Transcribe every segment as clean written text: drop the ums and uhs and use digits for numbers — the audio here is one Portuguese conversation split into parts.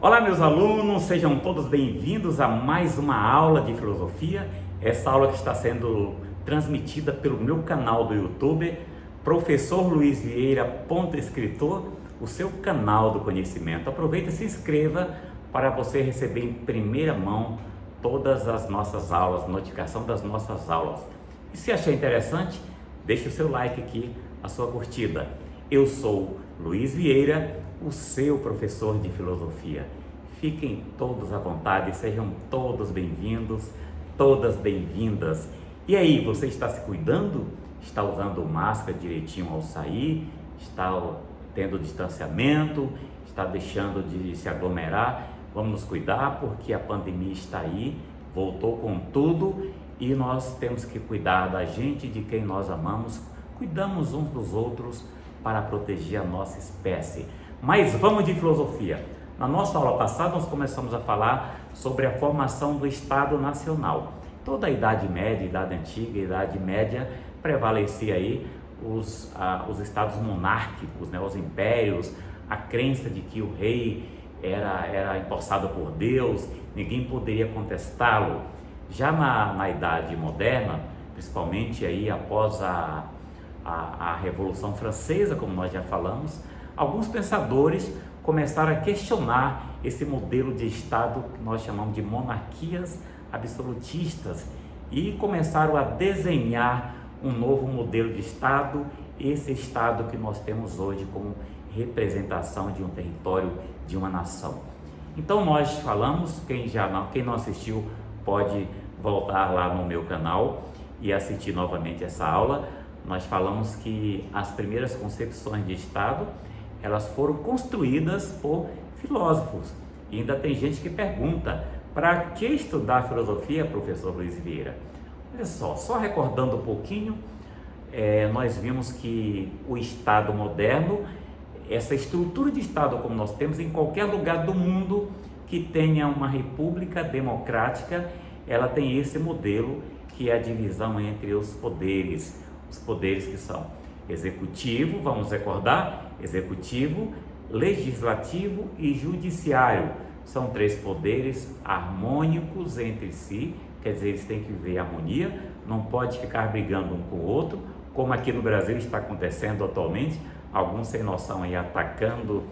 Olá, meus alunos, sejam todos bem-vindos a mais uma aula de filosofia. Essa aula que está sendo transmitida pelo meu canal do YouTube, Professor Luiz Vieira, Escritor, o seu canal do conhecimento. Aproveita e se inscreva para você receber em primeira mão todas as nossas aulas, notificação das nossas aulas. E se achar interessante, deixe o seu like aqui, a sua curtida. Eu sou Luiz Vieira, o seu professor de filosofia. Fiquem todos à vontade, sejam todos bem-vindos, todas bem-vindas. E aí, você está se cuidando? Está usando máscara direitinho ao sair? Está tendo distanciamento? Está deixando de se aglomerar? Vamos nos cuidar porque a pandemia está aí, voltou com tudo e nós temos que cuidar da gente, de quem nós amamos, cuidamos uns dos outros para proteger a nossa espécie. Mas vamos de filosofia. Na nossa aula passada nós começamos a falar sobre a formação do Estado Nacional. Toda a Idade Média, Idade Antiga, Idade Média, prevalecia aí os estados monárquicos, né? Os impérios, a crença de que o rei era empossado por Deus, ninguém poderia contestá-lo. Já na Idade Moderna, principalmente aí após a Revolução Francesa, como nós já falamos, alguns pensadores começaram a questionar esse modelo de Estado que nós chamamos de monarquias absolutistas e começaram a desenhar um novo modelo de Estado, esse Estado que nós temos hoje como representação de um território, de uma nação. Então nós falamos, quem não assistiu pode voltar lá no meu canal e assistir novamente essa aula. Nós falamos que as primeiras concepções de Estado, elas foram construídas por filósofos. E ainda tem gente que pergunta, para que estudar filosofia, professor Luiz Vieira? Olha só recordando um pouquinho, nós vimos que o Estado moderno, essa estrutura de Estado como nós temos em qualquer lugar do mundo que tenha uma república democrática, ela tem esse modelo que é a divisão entre os poderes que são executivo, vamos recordar, executivo, legislativo e judiciário. São três poderes harmônicos entre si, quer dizer, eles têm que viver harmonia, não pode ficar brigando um com o outro, como aqui no Brasil está acontecendo atualmente, alguns sem noção aí atacando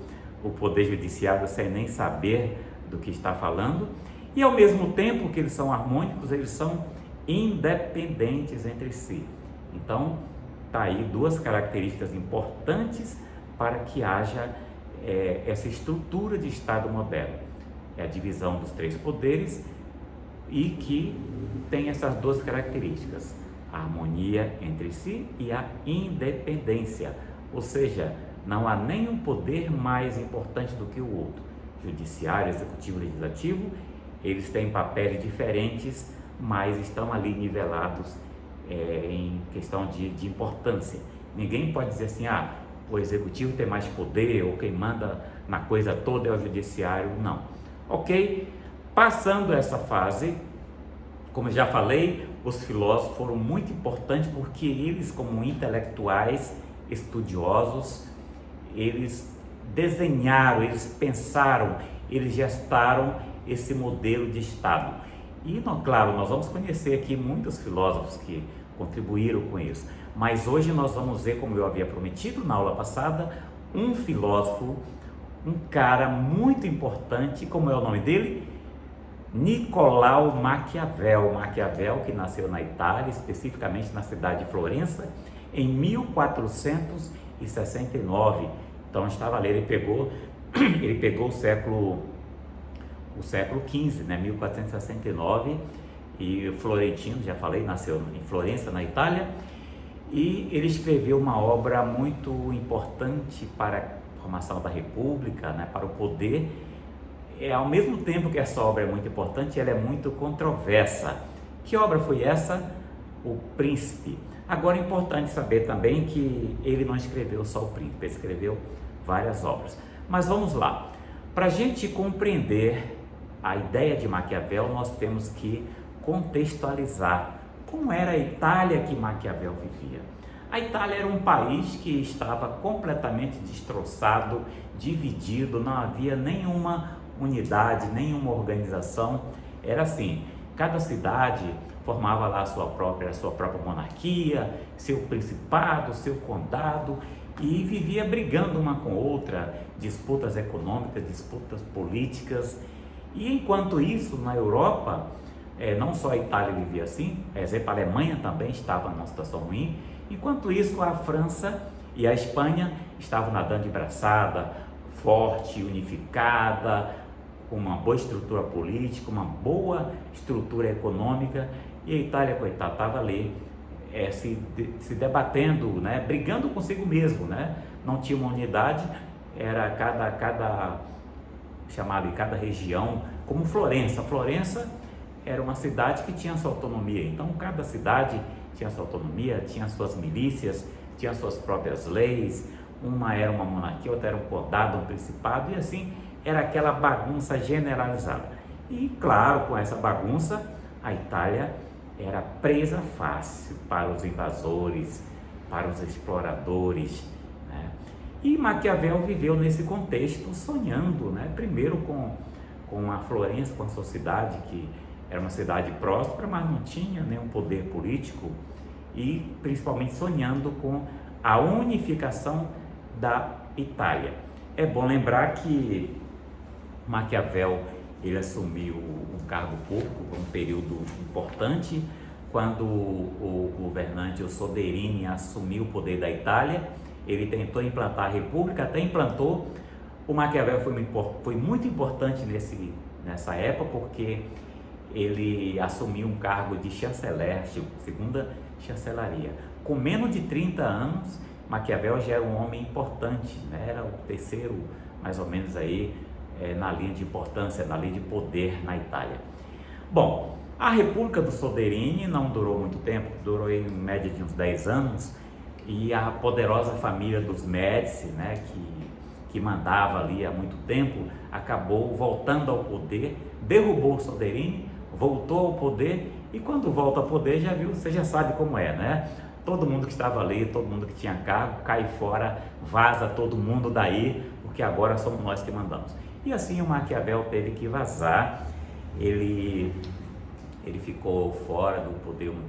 o poder judiciário sem nem saber do que está falando, e ao mesmo tempo que eles são harmônicos, eles são independentes entre si. Então, está aí duas características importantes para que haja essa estrutura de Estado moderno. É a divisão dos três poderes e que tem essas duas características, a harmonia entre si e a independência, ou seja, não há nenhum poder mais importante do que o outro. Judiciário, executivo, legislativo, eles têm papéis diferentes, mas estão ali nivelados em questão de importância. Ninguém pode dizer assim, o executivo tem mais poder, ou quem manda na coisa toda é o judiciário, não. Ok? Passando essa fase, como eu já falei, os filósofos foram muito importantes porque eles, como intelectuais, estudiosos, eles desenharam, eles pensaram, eles gestaram esse modelo de Estado. E, claro, nós vamos conhecer aqui muitos filósofos que contribuíram com isso, mas hoje nós vamos ver, como eu havia prometido na aula passada, um filósofo, um cara muito importante, como é o nome dele? Nicolau Maquiavel. Maquiavel, que nasceu na Itália, especificamente na cidade de Florença, em 1469. Então estava ali, ele pegou o século XV, né, 1469, e Florentino, já falei, nasceu em Florença, na Itália, e ele escreveu uma obra muito importante para a formação da República, né, para o poder. Ao mesmo tempo que essa obra é muito importante, ela é muito controversa. Que obra foi essa? O Príncipe. Agora é importante saber também que ele não escreveu só o Príncipe, ele escreveu várias obras. Mas vamos lá, para a gente compreender a ideia de Maquiavel, nós temos que contextualizar como era a Itália que Maquiavel vivia. A Itália era um país que estava completamente destroçado, dividido, não havia nenhuma unidade, nenhuma organização. Era assim, cada cidade formava lá a sua própria monarquia, seu principado, seu condado, e vivia brigando uma com outra, disputas econômicas, disputas políticas. E enquanto isso, na Europa, não só a Itália vivia assim, por exemplo, a Alemanha também estava numa situação ruim. Enquanto isso, a França e a Espanha estavam nadando de braçada, forte, unificada, com uma boa estrutura política, uma boa estrutura econômica. E a Itália, coitada, estava ali se debatendo, né, brigando consigo mesmo, né? Não tinha uma unidade, era cada região, como Florença. Florença era uma cidade que tinha sua autonomia, então cada cidade tinha sua autonomia, tinha suas milícias, tinha suas próprias leis, uma era uma monarquia, outra era um condado, um principado, e assim era aquela bagunça generalizada. E claro, com essa bagunça, a Itália era presa fácil para os invasores, para os exploradores, né? E Maquiavel viveu nesse contexto sonhando, né? Primeiro com a Florença, com a sua cidade, que era uma cidade próspera, mas não tinha nenhum poder político, e principalmente sonhando com a unificação da Itália. É bom lembrar que Maquiavel ele assumiu um cargo público por um período importante, quando o governante, o Soderini, assumiu o poder da Itália. Ele tentou implantar a república, até implantou. O Maquiavel foi muito importante nessa época, porque ele assumiu um cargo de chanceler, segunda chancelaria. Com menos de 30 anos, Maquiavel já era um homem importante, né? Era o terceiro, mais ou menos, aí, na linha de importância, na linha de poder na Itália. Bom, a República do Soderini não durou muito tempo, durou em média de uns 10 anos, e a poderosa família dos Médici, né, que mandava ali há muito tempo, acabou voltando ao poder, derrubou o Soderini, voltou ao poder, e quando volta ao poder, você já sabe como é, né? Todo mundo que estava ali, todo mundo que tinha cargo, cai fora, vaza todo mundo daí, porque agora somos nós que mandamos. E assim o Maquiavel teve que vazar. Ele ficou fora do poder um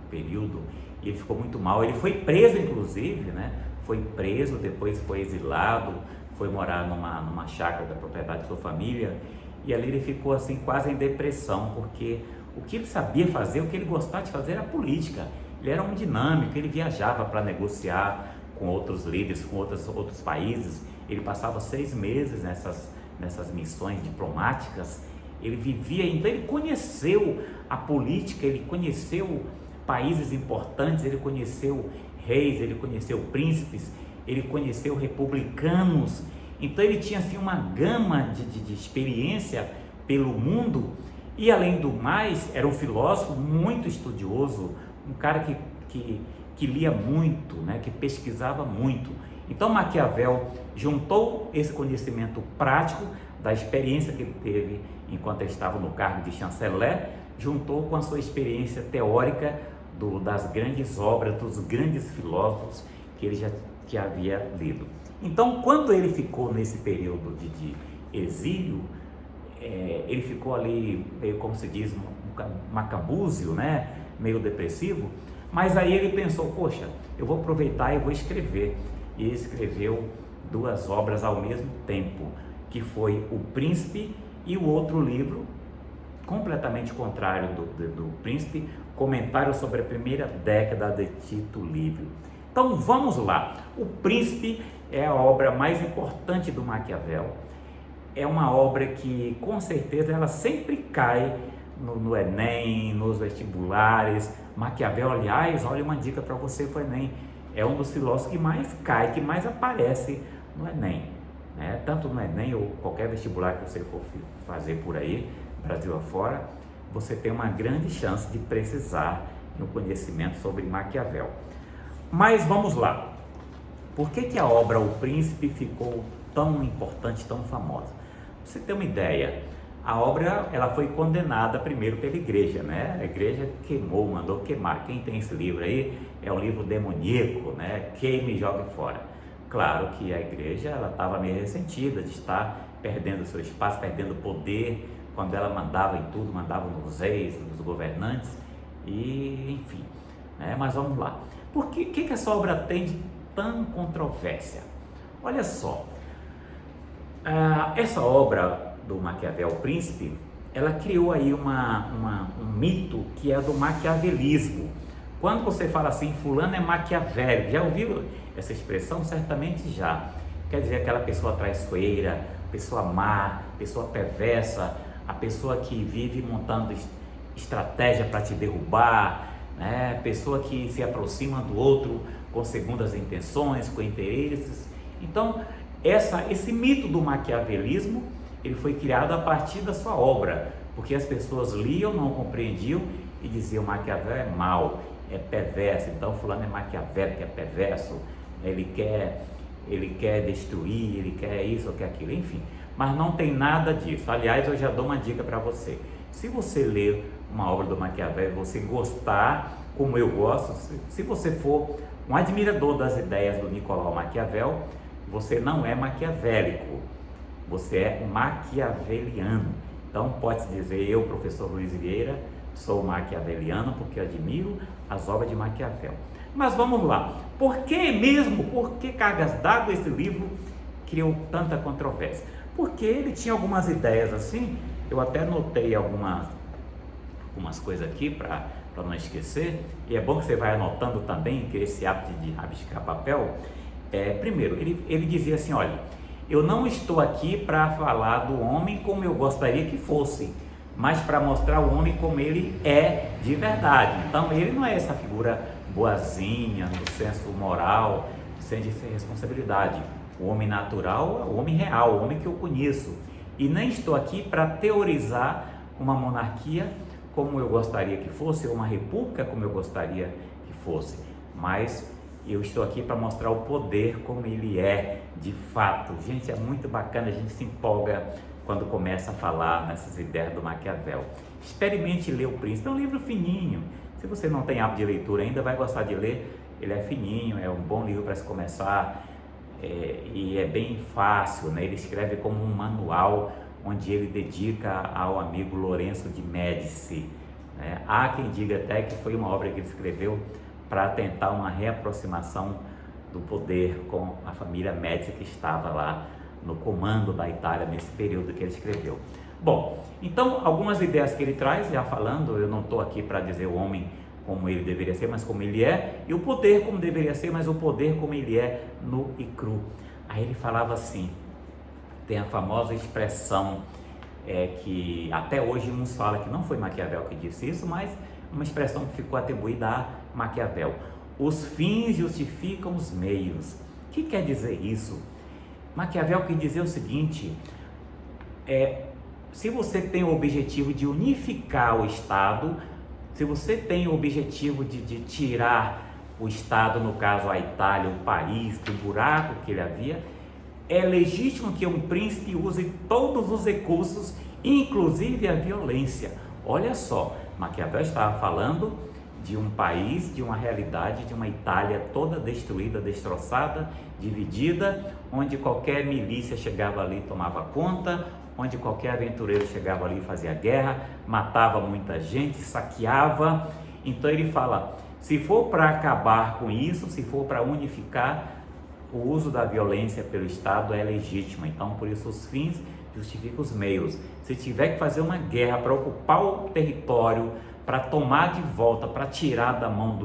período, e ele ficou muito mal. Ele foi preso, inclusive, né? Foi preso, depois foi exilado, foi morar numa chácara da propriedade de sua família, e ali ele ficou assim quase em depressão, porque o que ele sabia fazer, o que ele gostava de fazer era política. Ele era um dinâmico, ele viajava para negociar com outros líderes, com outros países. Ele passava 6 meses nessas missões diplomáticas. Ele vivia, então ele conheceu a política, ele conheceu países importantes, ele conheceu reis, ele conheceu príncipes, ele conheceu republicanos. Então ele tinha assim uma gama de experiência pelo mundo, e além do mais era um filósofo muito estudioso, um cara que lia muito, né, que pesquisava muito. Então Maquiavel juntou esse conhecimento prático da experiência que ele teve enquanto ele estava no cargo de chanceler, juntou com a sua experiência teórica das grandes obras, dos grandes filósofos que ele já havia lido. Então, quando ele ficou nesse período de exílio, ele ficou ali, meio como se diz, macambúzio, né? Meio depressivo, mas aí ele pensou, poxa, eu vou aproveitar e vou escrever. E escreveu 2 obras ao mesmo tempo, que foi O Príncipe e o outro livro, completamente contrário do Príncipe, Comentário sobre a Primeira Década de Tito Livio. Então vamos lá. O Príncipe é a obra mais importante do Maquiavel. É uma obra que com certeza ela sempre cai no Enem, nos vestibulares. Maquiavel, aliás, olha uma dica para você para o Enem, é um dos filósofos que mais cai, que mais aparece no Enem, né? Tanto no Enem ou qualquer vestibular que você for fazer por aí, Brasil afora, você tem uma grande chance de precisar de um conhecimento sobre Maquiavel. Mas vamos lá. Por que a obra O Príncipe ficou tão importante, tão famosa? Pra você ter uma ideia, a obra ela foi condenada primeiro pela igreja, né? A igreja queimou, mandou queimar. Quem tem esse livro aí é um livro demoníaco, né? Queime e jogue fora. Claro que a igreja ela estava meio ressentida de estar perdendo seu espaço, perdendo poder, quando ela mandava em tudo, mandava nos reis, nos governantes, e enfim, né? Mas vamos lá. Por que essa obra tem de tão controvérsia? Olha só, essa obra do Maquiavel, o Príncipe, ela criou aí um mito que é do maquiavelismo. Quando você fala assim, fulano é maquiavélico, já ouviu essa expressão? Certamente já. Quer dizer, aquela pessoa traiçoeira, pessoa má, pessoa perversa, a pessoa que vive montando estratégia para te derrubar, né? Pessoa que se aproxima do outro com segundas intenções, com interesses. Então, esse mito do maquiavelismo, ele foi criado a partir da sua obra, porque as pessoas liam, não compreendiam e diziam: Maquiavel é mau, é perverso, então fulano é maquiavélico, é perverso, ele quer destruir, ele quer isso ou quer aquilo, enfim. Mas não tem nada disso. Aliás, eu já dou uma dica para você. Se você ler uma obra do Maquiavel e você gostar, como eu gosto, se você for um admirador das ideias do Nicolau Maquiavel, você não é maquiavélico, você é maquiaveliano. Então pode-se dizer: eu, professor Luiz Vieira, sou maquiaveliano porque admiro as obras de Maquiavel. Mas vamos lá, por que cargas d'água esse livro criou tanta controvérsia? Porque ele tinha algumas ideias assim, eu até anotei algumas coisas aqui para não esquecer, e é bom que você vai anotando também, que esse hábito de rabiscar papel. Primeiro, ele dizia assim: olha, eu não estou aqui para falar do homem como eu gostaria que fosse, mas para mostrar o homem como ele é de verdade. Então ele não é essa figura boazinha, no senso moral, sem responsabilidade. O homem natural é o homem real, o homem que eu conheço. E nem estou aqui para teorizar uma monarquia como eu gostaria que fosse, ou uma república como eu gostaria que fosse, mas eu estou aqui para mostrar o poder como ele é de fato. Gente, é muito bacana, a gente se empolga quando começa a falar nessas ideias do Maquiavel. Experimente ler O Príncipe, é um livro fininho. Se você não tem hábito de leitura ainda, vai gostar de ler. Ele é fininho, é um bom livro para se começar, e é bem fácil, né? Ele escreve como um manual, onde ele dedica ao amigo Lourenço de Médici, né? Há quem diga até que foi uma obra que ele escreveu para tentar uma reaproximação do poder com a família Médici, que estava lá no comando da Itália nesse período que ele escreveu. Bom, então algumas ideias que ele traz, já falando, eu não estou aqui para dizer o homem como ele deveria ser, mas como ele é, e o poder como deveria ser, mas o poder como ele é nu e cru. Aí ele falava assim, tem a famosa expressão que até hoje uns falam que não foi Maquiavel que disse isso, mas uma expressão que ficou atribuída a Maquiavel: os fins justificam os meios. O que quer dizer isso? Maquiavel quer dizer o seguinte: se você tem o objetivo de unificar o Estado, se você tem o objetivo de tirar o Estado, no caso a Itália, o país, do buraco que ele havia, é legítimo que um príncipe use todos os recursos, inclusive a violência. Olha só, Maquiavel estava falando de um país, de uma realidade, de uma Itália toda destruída, destroçada, dividida, onde qualquer milícia chegava ali e tomava conta, onde qualquer aventureiro chegava ali e fazia guerra, matava muita gente, saqueava. Então ele fala, se for para acabar com isso, se for para unificar, o uso da violência pelo Estado é legítimo. Então, por isso, os fins justificam os meios. Se tiver que fazer uma guerra para ocupar o território, para tomar de volta, para tirar da mão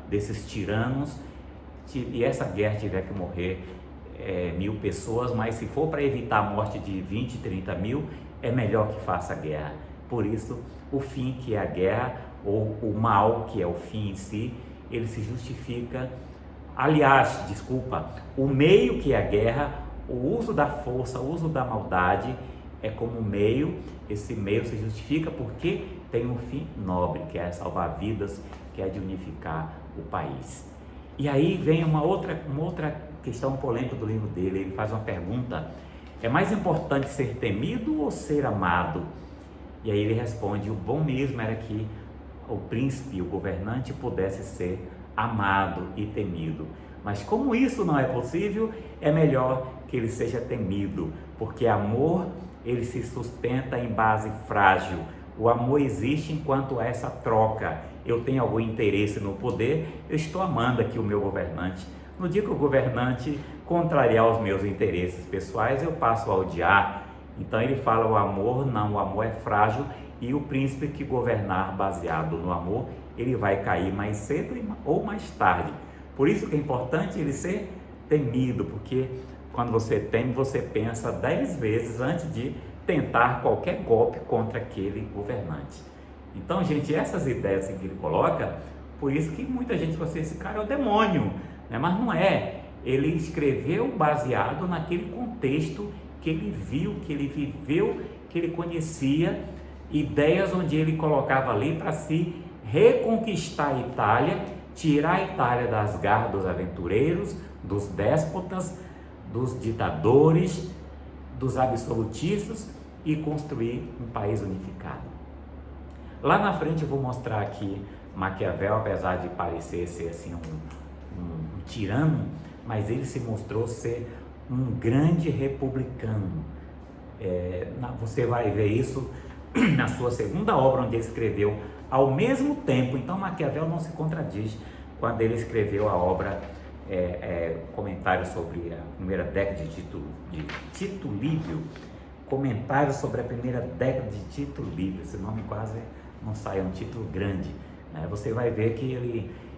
desses tiranos, e essa guerra tiver que morrer 1.000 pessoas, mas se for para evitar a morte de 20, 30 mil, é melhor que faça a guerra. Por isso, o fim, que é a guerra, ou o mal, que é o fim em si, ele se justifica. Aliás, o meio, que é a guerra, o uso da força, o uso da maldade é como meio. Esse meio se justifica porque tem um fim nobre, que é salvar vidas, que é de unificar o país. E aí vem uma outra questão polêmica do livro dele. Ele faz uma pergunta: é mais importante ser temido ou ser amado? E aí ele responde: o bom mesmo era que o príncipe, o governante, pudesse ser amado e temido, mas como isso não é possível, é melhor que ele seja temido, porque amor, ele se sustenta em base frágil. O amor existe enquanto há essa troca. Eu tenho algum interesse no poder, eu estou amando aqui o meu governante. No dia que o governante contrariar os meus interesses pessoais, eu passo a odiar. Então ele fala o amor, não, o amor é frágil, e o príncipe que governar baseado no amor, ele vai cair mais cedo ou mais tarde. Por isso que é importante ele ser temido, porque quando você teme, você pensa 10 vezes antes de tentar qualquer golpe contra aquele governante. Então, gente, essas ideias que ele coloca, por isso que muita gente fala assim, esse cara é o demônio, né? Mas não é. Ele escreveu baseado naquele contexto que ele viu, que ele viveu, que ele conhecia, ideias onde ele colocava ali para se reconquistar a Itália, tirar a Itália das garras dos aventureiros, dos déspotas, dos ditadores, dos absolutistas e construir um país unificado. Lá na frente eu vou mostrar aqui Maquiavel, apesar de parecer ser assim um tirano, mas ele se mostrou ser um grande republicano. Você vai ver isso na sua segunda obra, onde ele escreveu ao mesmo tempo. Então Maquiavel não se contradiz quando ele escreveu a obra Comentário sobre a primeira década de Tito Livio. Comentário sobre a primeira década de Tito Livio. Esse nome quase não sai, é um título grande, né? Você vai ver que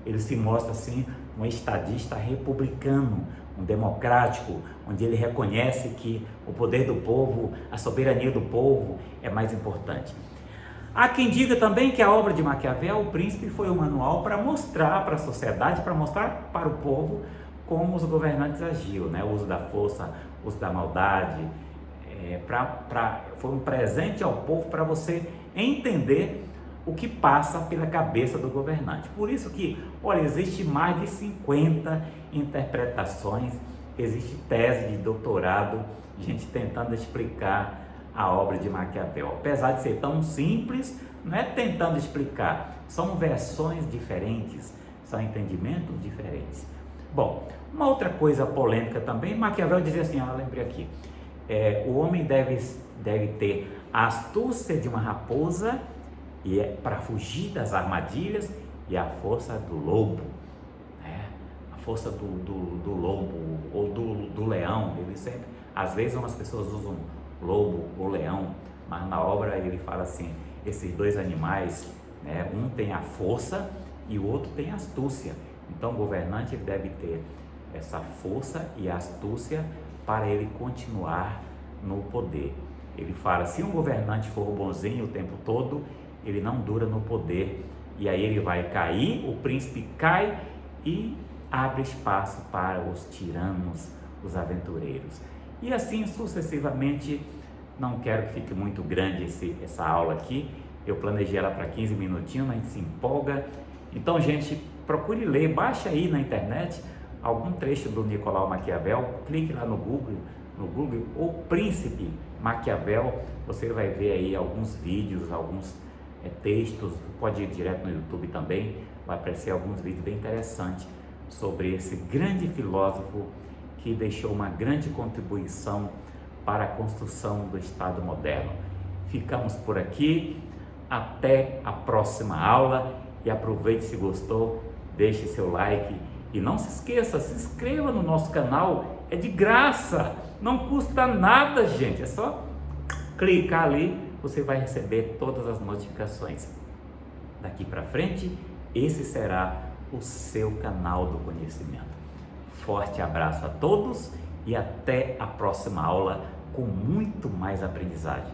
ele se mostra assim um estadista republicano, um democrático, onde ele reconhece que o poder do povo, a soberania do povo é mais importante. Há quem diga também que a obra de Maquiavel, O Príncipe, foi um manual para mostrar para a sociedade, para mostrar para o povo como os governantes agiam, né? O uso da força, o uso da maldade, foi um presente ao povo para você entender o que passa pela cabeça do governante. Por isso que, olha, existe mais de 50 interpretações, existe tese de doutorado, gente tentando explicar a obra de Maquiavel. Apesar de ser tão simples, não é tentando explicar, são versões diferentes, são entendimentos diferentes. Bom, uma outra coisa polêmica também, Maquiavel dizia assim, lembrei aqui, o homem deve ter a astúcia de uma raposa para fugir das armadilhas e a força do lobo, né? A força do lobo ou do leão. Ele sempre, às vezes umas pessoas usam lobo ou leão, mas na obra ele fala assim, esses dois animais, né, um tem a força e o outro tem a astúcia. Então o governante ele deve ter essa força e astúcia para ele continuar no poder. Ele fala, se um governante for bonzinho o tempo todo, ele não dura no poder, e aí ele vai cair, o príncipe cai e abre espaço para os tiranos, os aventureiros. E assim sucessivamente. Não quero que fique muito grande essa aula aqui, eu planejei ela para 15 minutinhos, a gente se empolga. Então, gente, procure ler, baixe aí na internet algum trecho do Nicolau Maquiavel, clique lá no Google, O Príncipe Maquiavel, você vai ver aí alguns vídeos, alguns textos, pode ir direto no YouTube também, vai aparecer alguns vídeos bem interessantes sobre esse grande filósofo que deixou uma grande contribuição para a construção do Estado moderno. Ficamos por aqui, até a próxima aula e aproveite, se gostou, deixe seu like e não se esqueça, se inscreva no nosso canal, é de graça, não custa nada, gente, é só clicar ali, você vai receber todas as notificações. Daqui para frente, esse será o seu canal do conhecimento. Forte abraço a todos e até a próxima aula com muito mais aprendizagem.